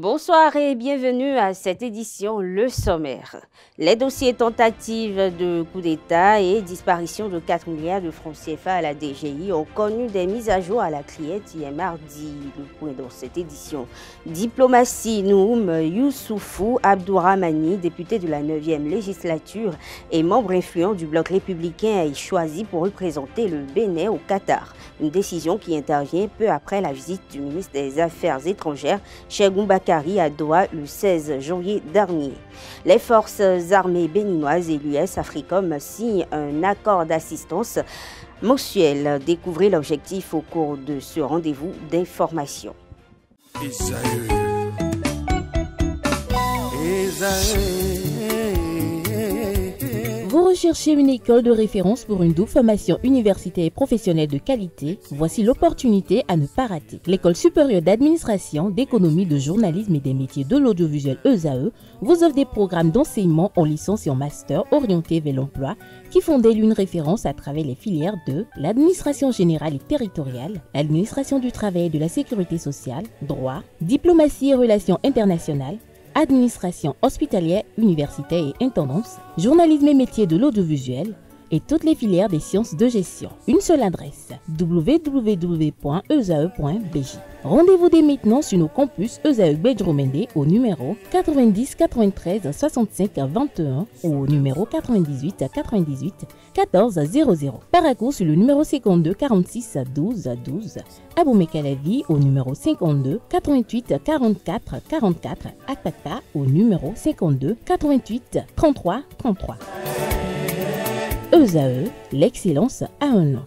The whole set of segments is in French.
Bonsoir et bienvenue à cette édition Le Sommaire. Les dossiers tentatives de coup d'État et disparition de 4 milliards de francs CFA à la DGI ont connu des mises à jour à la criette hier mardi. Le point dans cette édition. Diplomatie, Noum Youssoufou Abdourahmani, député de la 9e législature et membre influent du bloc républicain, est choisi pour représenter le Bénin au Qatar. Une décision qui intervient peu après la visite du ministre des Affaires étrangères, Cheikh Bakary à Doha le 16 janvier dernier. Les forces armées béninoises et l'US Africom signent un accord d'assistance mensuel. Découvrez l'objectif au cours de ce rendez-vous d'information. Vous recherchez une école de référence pour une double formation universitaire et professionnelle de qualité? Voici l'opportunité à ne pas rater. L'École supérieure d'administration, d'économie, de journalisme et des métiers de l'audiovisuel ESAE vous offre des programmes d'enseignement en licence et en master orientés vers l'emploi qui font d'elle une référence à travers les filières de l'administration générale et territoriale, l'administration du travail et de la sécurité sociale, droit, diplomatie et relations internationales, administration hospitalière, universitaire et intendance, journalisme et métiers de l'audiovisuel et toutes les filières des sciences de gestion. Une seule adresse, www.esae.bj. Rendez-vous dès maintenant sur nos campus ESAE Bedjromende au numéro 90 93 65 21 ou au numéro 98 98 14 00. Paracourt sur le numéro 52 46 12 12. Aboumé-Calavi au numéro 52 88 44 44. Akpata au numéro 52 88 33 33. ESAE, l'excellence à un nom.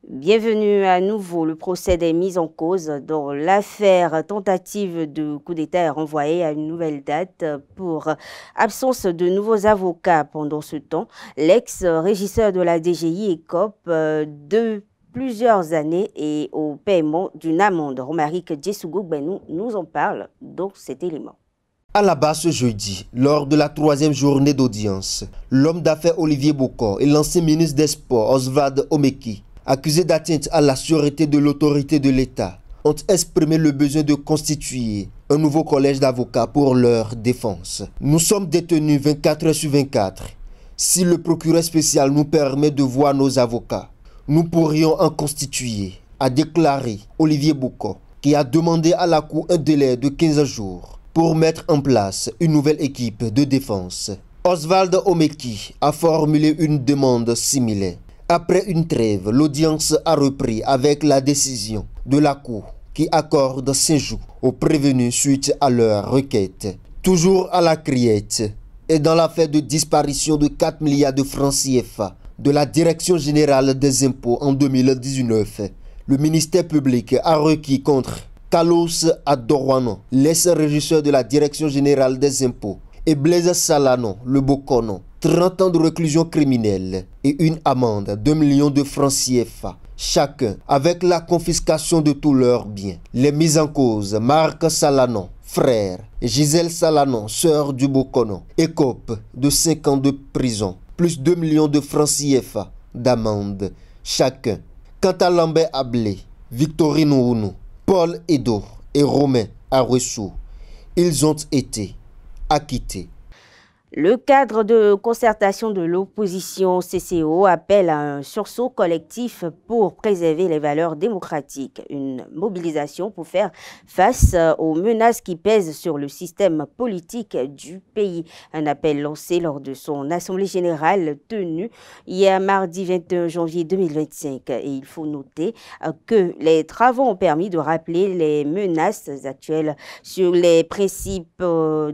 Bienvenue à nouveau. Le procès des mises en cause dans l'affaire tentative de coup d'État est renvoyé à une nouvelle date pour absence de nouveaux avocats. Pendant ce temps, l'ex-régisseur de la DGI écope de plusieurs années et au paiement d'une amende. Romaric Djessougou Benou nous en parle dans cet élément. À la base ce jeudi, lors de la 3e journée d'audience, l'homme d'affaires Olivier Bokor et l'ancien ministre des Sports Oswald Omeki, accusés d'atteinte à la sûreté de l'autorité de l'État, ont exprimé le besoin de constituer un nouveau collège d'avocats pour leur défense. Nous sommes détenus 24 heures sur 24. Si le procureur spécial nous permet de voir nos avocats, nous pourrions en constituer, a déclaré Olivier Bokor, qui a demandé à la Cour un délai de 15 jours pour mettre en place une nouvelle équipe de défense. Oswald Omeki a formulé une demande similaire. Après une trêve, l'audience a repris avec la décision de la Cour qui accorde 5 jours aux prévenus suite à leur requête. Toujours à la criette et dans l'affaire de disparition de 4 milliards de francs CFA de la Direction générale des impôts en 2019, le ministère public a requis contre Carlos Adorwano, l'ex-régisseur de la Direction générale des impôts, et Blaise Salano, le Bokono, 30 ans de réclusion criminelle et une amende de 2 millions de francs CFA, chacun avec la confiscation de tous leurs biens. Les mises en cause, Marc Salano, frère, et Gisèle Salano, sœur du Bokono, écopent de 5 ans de prison, plus 2 millions de francs CFA d'amende chacun. Quant à Lambert Ablé, Victorine Ounou, Paul Edo et Romain Arouessou, ils ont été acquittés. Le cadre de concertation de l'opposition CCO appelle à un sursaut collectif pour préserver les valeurs démocratiques. Une mobilisation pour faire face aux menaces qui pèsent sur le système politique du pays. Un appel lancé lors de son assemblée générale tenue hier mardi 21 janvier 2025. Et il faut noter que les travaux ont permis de rappeler les menaces actuelles sur les principes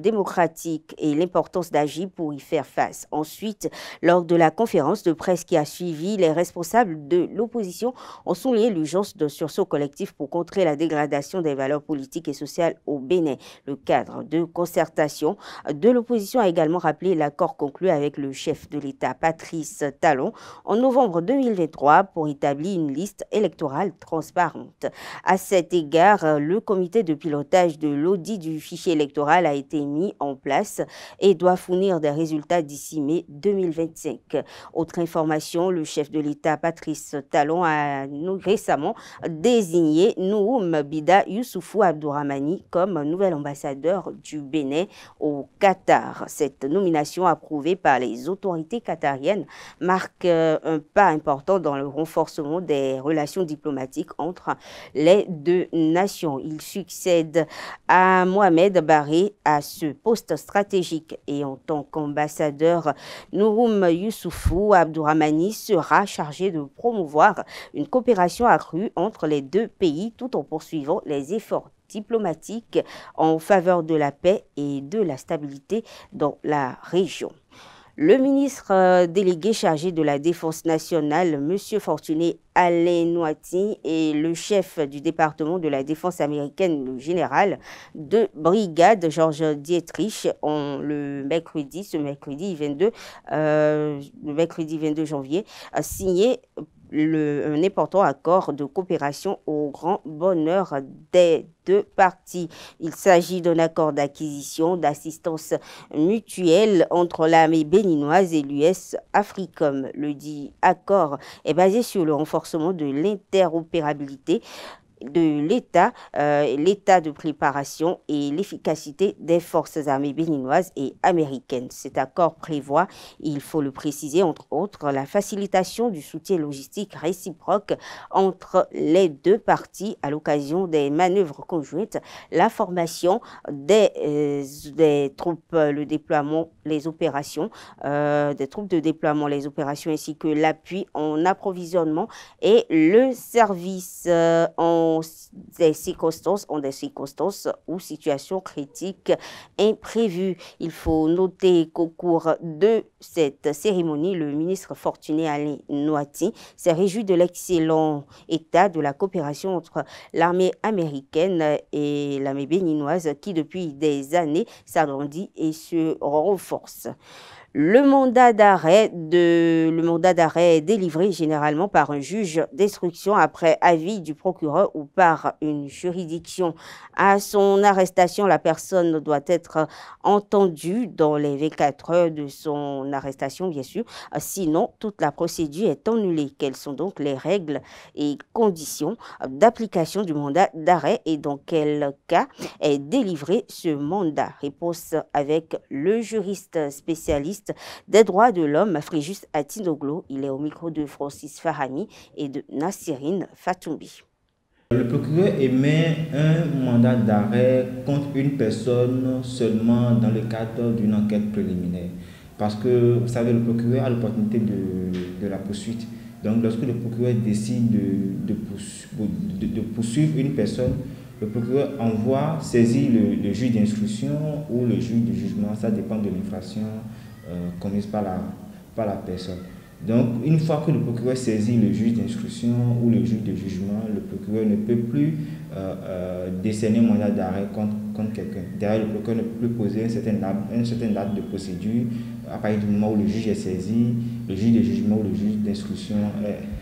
démocratiques et l'importance d'agir pour y faire face. Ensuite, lors de la conférence de presse qui a suivi, les responsables de l'opposition ont souligné l'urgence d'un sursaut collectif pour contrer la dégradation des valeurs politiques et sociales au Bénin. Le cadre de concertation de l'opposition a également rappelé l'accord conclu avec le chef de l'État, Patrice Talon, en novembre 2023 pour établir une liste électorale transparente. À cet égard, le comité de pilotage de l'audit du fichier électoral a été mis en place et doit fournir fournir des résultats d'ici mai 2025. Autre information, le chef de l'État, Patrice Talon, a récemment désigné Nouroum Bida Youssoufou Abdourahmani comme nouvel ambassadeur du Bénin au Qatar. Cette nomination approuvée par les autorités qatariennes marque un pas important dans le renforcement des relations diplomatiques entre les deux nations. Il succède à Mohamed Barré à ce poste stratégique et en tant qu'ambassadeur, Nouroum Youssoufou Abdourahmani sera chargé de promouvoir une coopération accrue entre les deux pays tout en poursuivant les efforts diplomatiques en faveur de la paix et de la stabilité dans la région. Le ministre délégué chargé de la Défense nationale, M. Fortuné Alenoati, et le chef du département de la Défense américaine, le général de brigade Georges Dietrich, ont le mercredi 22 janvier, signé un important accord de coopération au grand bonheur des deux parties. Il s'agit d'un accord d'acquisition, d'assistance mutuelle entre l'armée béninoise et l'US Africom. Le dit accord est basé sur le renforcement de l'interopérabilité de l'État, l'état de préparation et l'efficacité des forces armées béninoises et américaines. Cet accord prévoit, il faut le préciser, entre autres, la facilitation du soutien logistique réciproque entre les deux parties à l'occasion des manœuvres conjointes, la formation des troupes, le déploiement, les opérations, des troupes de déploiement, les opérations ainsi que l'appui en approvisionnement et le service en des circonstances ou situations critiques imprévues. Il faut noter qu'au cours de cette cérémonie, le ministre Fortuné Alenoati s'est réjoui de l'excellent état de la coopération entre l'armée américaine et l'armée béninoise qui, depuis des années, s'agrandit et se renforce. Le mandat d'arrêt est délivré généralement par un juge d'instruction après avis du procureur ou par une juridiction. À son arrestation, la personne doit être entendue dans les 24 heures de son arrestation, bien sûr. Sinon, toute la procédure est annulée. Quelles sont donc les règles et conditions d'application du mandat d'arrêt et dans quel cas est délivré ce mandat? Réponse avec le juriste spécialiste des droits de l'homme, Fréjus Atinoglo. Il est au micro de Francis Farami et de Nassirine Fatoumbi. Le procureur émet un mandat d'arrêt contre une personne seulement dans le cadre d'une enquête préliminaire. Parce que, vous savez, le procureur a l'opportunité de la poursuite. Donc, lorsque le procureur décide de poursuivre une personne, le procureur envoie saisir le juge d'instruction ou le juge de jugement. Ça dépend de l'infraction commise par la personne. Donc, une fois que le procureur saisit le juge d'instruction ou le juge de jugement, le procureur ne peut plus décerner un mandat d'arrêt contre quelqu'un. Derrière, le procureur ne peut plus poser un certain acte de procédure à partir du moment où le juge est saisi, le juge de jugement ou le juge d'instruction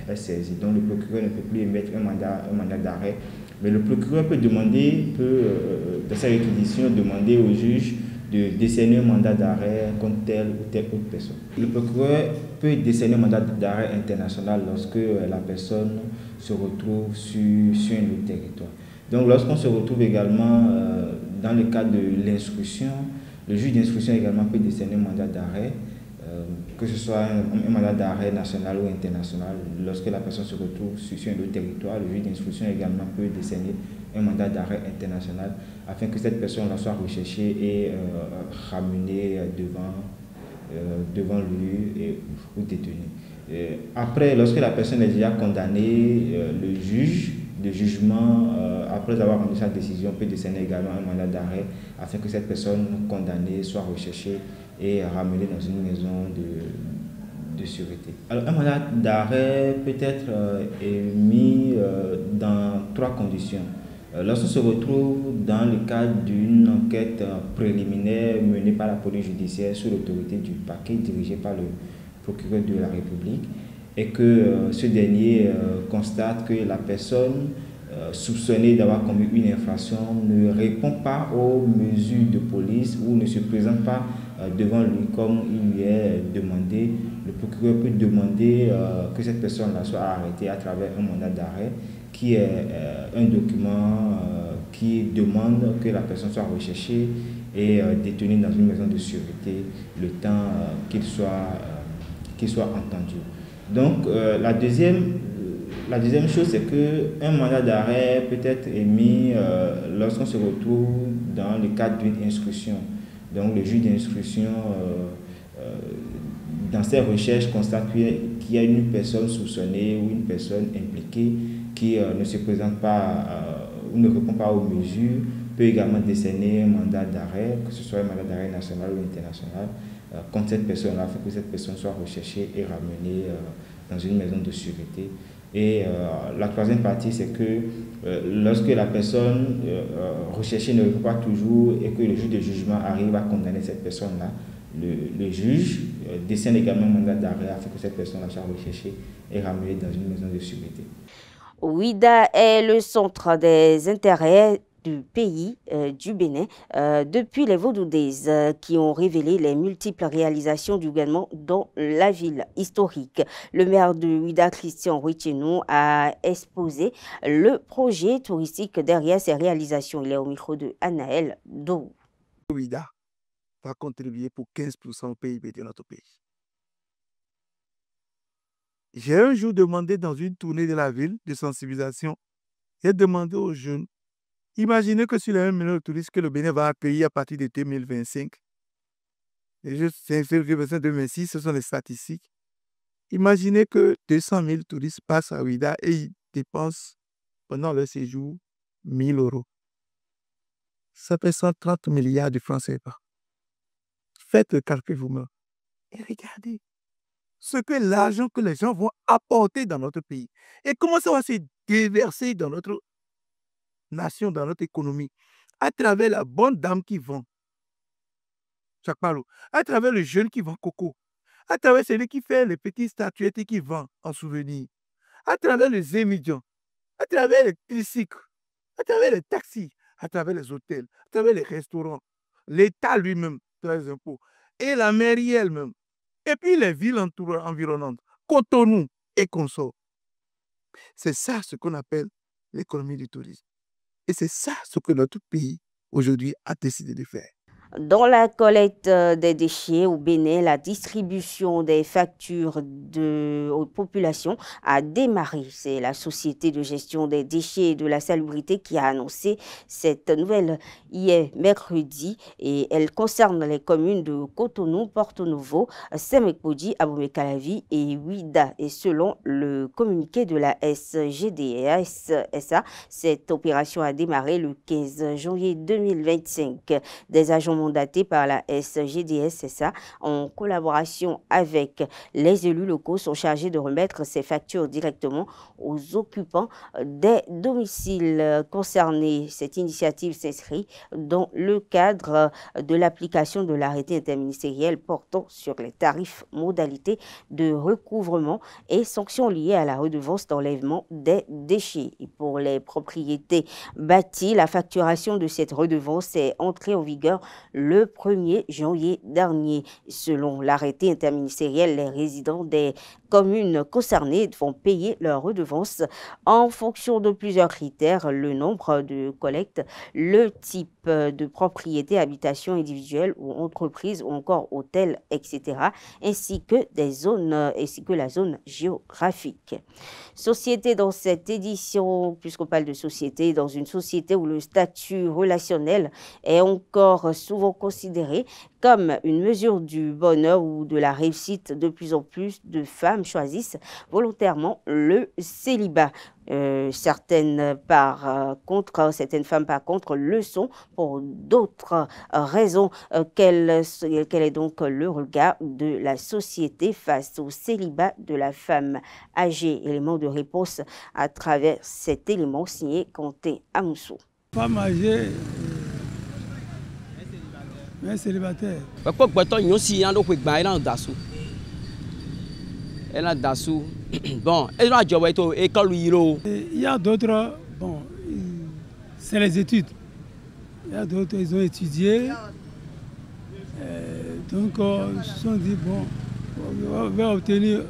est saisi. Donc, le procureur ne peut plus émettre un mandat d'arrêt. Mais le procureur peut demander, dans sa réquisition, demander au juge de décerner un mandat d'arrêt contre telle ou telle autre personne. Le procureur peut décerner un mandat d'arrêt international lorsque la personne se retrouve sur un autre territoire. Donc lorsqu'on se retrouve également dans le cadre de l'instruction, le juge d'instruction également peut décerner un mandat d'arrêt, que ce soit un mandat d'arrêt national ou international. Lorsque la personne se retrouve sur un autre territoire, le juge d'instruction également peut décerner un mandat d'arrêt international afin que cette personne soit recherchée et ramenée devant lui ou détenue. Après, lorsque la personne est déjà condamnée, le juge de jugement, après avoir rendu sa décision, peut décerner également un mandat d'arrêt afin que cette personne condamnée soit recherchée et ramenée dans une maison de sûreté. Alors, un mandat d'arrêt peut être émis dans 3 conditions. Lorsqu'on se retrouve dans le cadre d'une enquête préliminaire menée par la police judiciaire sous l'autorité du parquet dirigé par le procureur de la République et que ce dernier constate que la personne soupçonné d'avoir commis une infraction ne répond pas aux mesures de police ou ne se présente pas devant lui comme il lui est demandé, le procureur peut demander que cette personne-là soit arrêtée à travers un mandat d'arrêt qui est un document qui demande que la personne soit recherchée et détenue dans une maison de sûreté le temps qu'il soit entendu. Donc la deuxième chose, c'est qu'un mandat d'arrêt peut être émis lorsqu'on se retrouve dans le cadre d'une instruction. Donc le juge d'instruction, dans ses recherches, constate qu'il y a une personne soupçonnée ou une personne impliquée qui ne se présente pas ou ne répond pas aux mesures, peut également décerner un mandat d'arrêt, que ce soit un mandat d'arrêt national ou international, contre cette personne-là, afin que cette personne soit recherchée et ramenée dans une maison de sûreté. Et la troisième partie, c'est que lorsque la personne recherchée ne répond pas toujours et que le juge de jugement arrive à condamner cette personne-là, le juge décerne également un mandat d'arrêt afin que cette personne-là soit recherchée et ramenée dans une maison de sûreté. Ouida est le centre des intérêts du pays du Bénin depuis les Vaudoudaises qui ont révélé les multiples réalisations du gouvernement dans la ville historique. Le maire de Ouida, Christian Ruichenou, a exposé le projet touristique derrière ces réalisations. Il est au micro de Anaël Dou. Ouida va contribuer pour 15% au PIB de notre pays. J'ai un jour demandé dans une tournée de la ville de sensibilisation, j'ai demandé aux jeunes, imaginez que sur les 1 million de touristes que le Bénin va accueillir à partir de 2025, c'est 2026, ce sont les statistiques, imaginez que 200 000 touristes passent à Ouida et ils dépensent pendant leur séjour 1 000 €. Ça fait 130 milliards de francs CFA. Faites le calcul vous-même et regardez ce que l'argent que les gens vont apporter dans notre pays et comment ça va se déverser dans notre nation, dans notre économie, à travers la bonne dame qui vend chaque palo, à travers le jeune qui vend coco, à travers celui qui fait les petites statuettes et qui vend en souvenir, à travers les émigrants, à travers les tricycles, à travers les taxis, à travers les hôtels, à travers les restaurants, l'État lui-même, les impôts, et la mairie elle-même. Et puis les villes environnantes, Cotonou et consorts. C'est ça ce qu'on appelle l'économie du tourisme. Et c'est ça ce que notre pays aujourd'hui a décidé de faire. Dans la collecte des déchets au Bénin, la distribution des factures aux populations a démarré. C'est la Société de gestion des déchets et de la salubrité qui a annoncé cette nouvelle hier mercredi et elle concerne les communes de Cotonou, Porto Novo, Semekpodi, Abomey-Calavi et Ouida. Et selon le communiqué de la SGDS-SA, cette opération a démarré le 15 janvier 2025. Des agents mandatés par la SGDS-SA en collaboration avec les élus locaux sont chargés de remettre ces factures directement aux occupants des domiciles concernés. Cette initiative s'inscrit dans le cadre de l'application de l'arrêté interministériel portant sur les tarifs, modalités de recouvrement et sanctions liées à la redevance d'enlèvement des déchets. Et pour les propriétés bâties, la facturation de cette redevance est entrée en vigueur le 1er janvier dernier. Selon l'arrêté interministériel, les résidents des communes concernées vont payer leur redevance en fonction de plusieurs critères, le nombre de collectes, le type de propriété, habitation individuelle ou entreprise ou encore hôtel, etc., ainsi que la zone géographique. Société dans cette édition, puisqu'on parle de société, dans une société où le statut relationnel est encore souvent considéré comme une mesure du bonheur ou de la réussite, de plus en plus de femmes choisissent volontairement le célibat. Certaines femmes, par contre, le sont pour d'autres raisons. Quel est donc le regard de la société face au célibat de la femme âgée? Élément de réponse à travers cet élément signé Kanté Amoussou. Femme âgée, un célibataire. Bon, il y a d'autres, bon, c'est les études. Il y a d'autres, ils ont étudié. Donc, ils se sont dit, bon, on va obtenir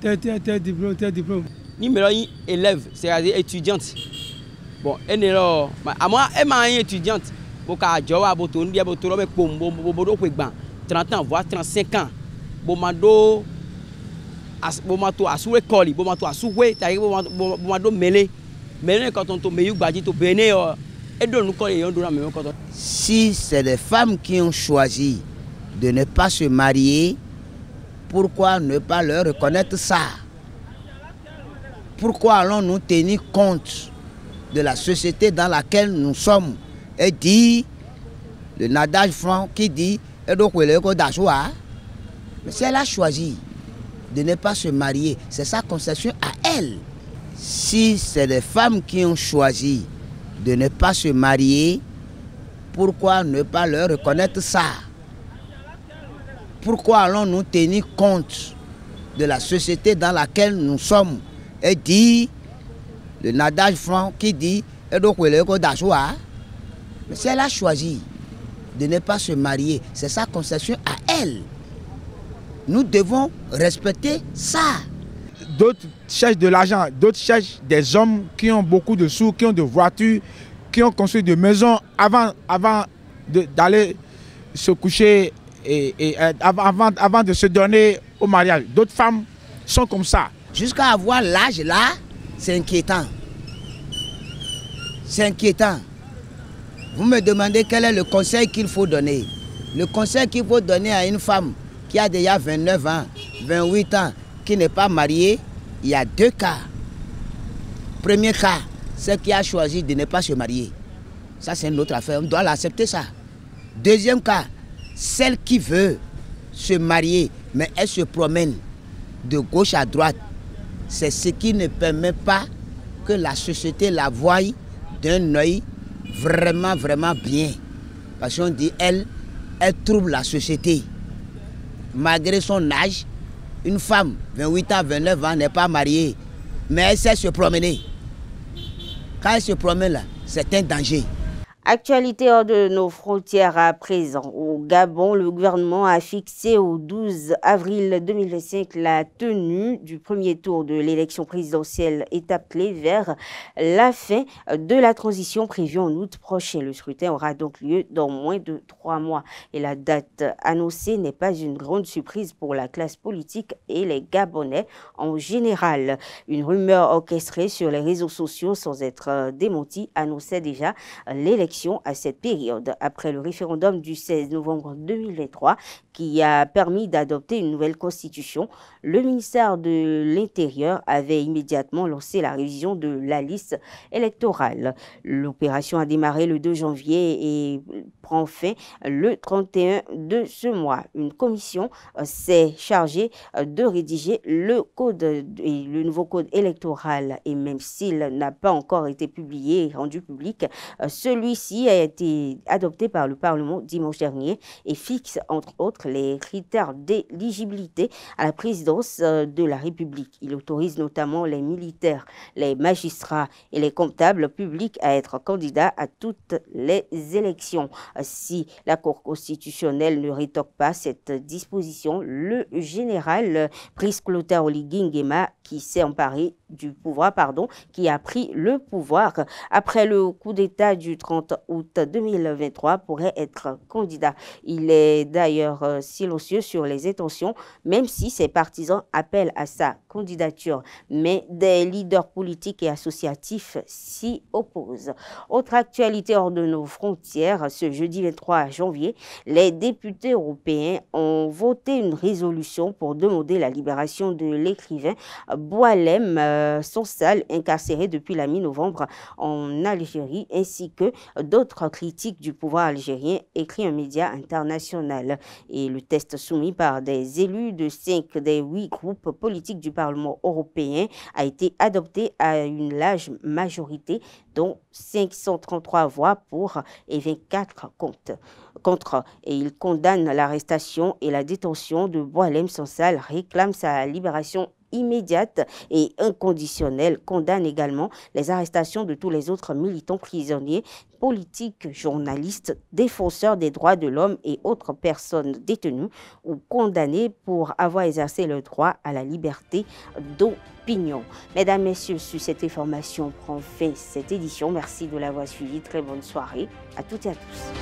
tel diplôme, tel diplôme. Numéro 1 élève, c'est-à-dire étudiante. Bon, elle est là. À moi, elle m'a étudiante. Bon, quand je vois, bon, 30 ans, voire 35 ans. Bon, mando, bon, à sous l'école, bon, à sous bon, mêlé. Mais quand on tombe, il y a si c'est des femmes qui ont choisi de ne pas se marier, pourquoi ne pas leur reconnaître ça? Pourquoi allons-nous tenir compte de la société dans laquelle nous sommes et dire, le adage franc qui dit, mais si elle a choisi de ne pas se marier, c'est sa concession à elle. Si c'est des femmes qui ont choisi de ne pas se marier, pourquoi ne pas leur reconnaître ça? Pourquoi allons-nous tenir compte de la société dans laquelle nous sommes et dire, le adage franc qui dit, mais si elle a choisi de ne pas se marier, c'est sa concession à elle. Nous devons respecter ça. D'autres cherchent de l'argent, d'autres cherchent des hommes qui ont beaucoup de sous, qui ont de voitures, qui ont construit des maisons avant d'aller se coucher et avant de se donner au mariage. D'autres femmes sont comme ça. Jusqu'à avoir l'âge là, c'est inquiétant. C'est inquiétant. Vous me demandez quel est le conseil qu'il faut donner. Le conseil qu'il faut donner à une femme qui a déjà 29 ans, 28 ans, qui n'est pas mariée, il y a deux cas. Premier cas, c'est qui a choisi de ne pas se marier. Ça, c'est une autre affaire. On doit l'accepter, ça. Deuxième cas, celle qui veut se marier, mais elle se promène de gauche à droite. C'est ce qui ne permet pas que la société la voie d'un œil vraiment, vraiment bien. Parce qu'on dit, elle trouble la société. Malgré son âge, une femme, 28 ans, 29 ans, n'est pas mariée, mais elle sait se promener. Quand elle se promène là, c'est un danger. Actualité hors de nos frontières à présent. Au Gabon, le gouvernement a fixé au 12 avril 2025 la tenue du premier tour de l'élection présidentielle, étape clé vers la fin de la transition prévue en août prochain. Le scrutin aura donc lieu dans moins de 3 mois. Et la date annoncée n'est pas une grande surprise pour la classe politique et les Gabonais en général. Une rumeur orchestrée sur les réseaux sociaux sans être démentie annonçait déjà l'élection à cette période, après le référendum du 16 novembre 2023 qui a permis d'adopter une nouvelle constitution. Le ministère de l'Intérieur avait immédiatement lancé la révision de la liste électorale. L'opération a démarré le 2 janvier et prend fin le 31 de ce mois. Une commission s'est chargée de rédiger le code et le nouveau code électoral, et même s'il n'a pas encore été publié et rendu public, celui-ci a été adopté par le Parlement dimanche dernier et fixe entre autres les critères d'éligibilité à la présidence de la République. Il autorise notamment les militaires, les magistrats et les comptables publics à être candidats à toutes les élections. Si la Cour constitutionnelle ne rétoque pas cette disposition, le général Brice Clotaire Oligui Nguema, qui s'est emparé du pouvoir, qui a pris le pouvoir après le coup d'État du 30 août 2023, pourrait être candidat. Il est d'ailleurs silencieux sur les intentions, même si ses partisans appellent à sa candidature. Mais des leaders politiques et associatifs s'y opposent. Autre actualité hors de nos frontières, ce jeudi 23 janvier, les députés européens ont voté une résolution pour demander la libération de l'écrivain Boualem Sansal, incarcéré depuis la mi-novembre en Algérie, ainsi que d'autres critiques du pouvoir algérien, écrit un média international. Et le texte soumis par des élus de 5 des 8 groupes politiques du Parlement européen a été adopté à une large majorité, dont 533 voix pour et 24 contre. Et il condamne l'arrestation et la détention de Boualem Sansal, réclame sa libération immédiate et inconditionnelle, condamne également les arrestations de tous les autres militants prisonniers, politiques, journalistes, défenseurs des droits de l'homme et autres personnes détenues ou condamnées pour avoir exercé le droit à la liberté d'opinion. Mesdames, Messieurs, sur cette information prend fin cette édition. Merci de l'avoir suivi. Très bonne soirée à toutes et à tous.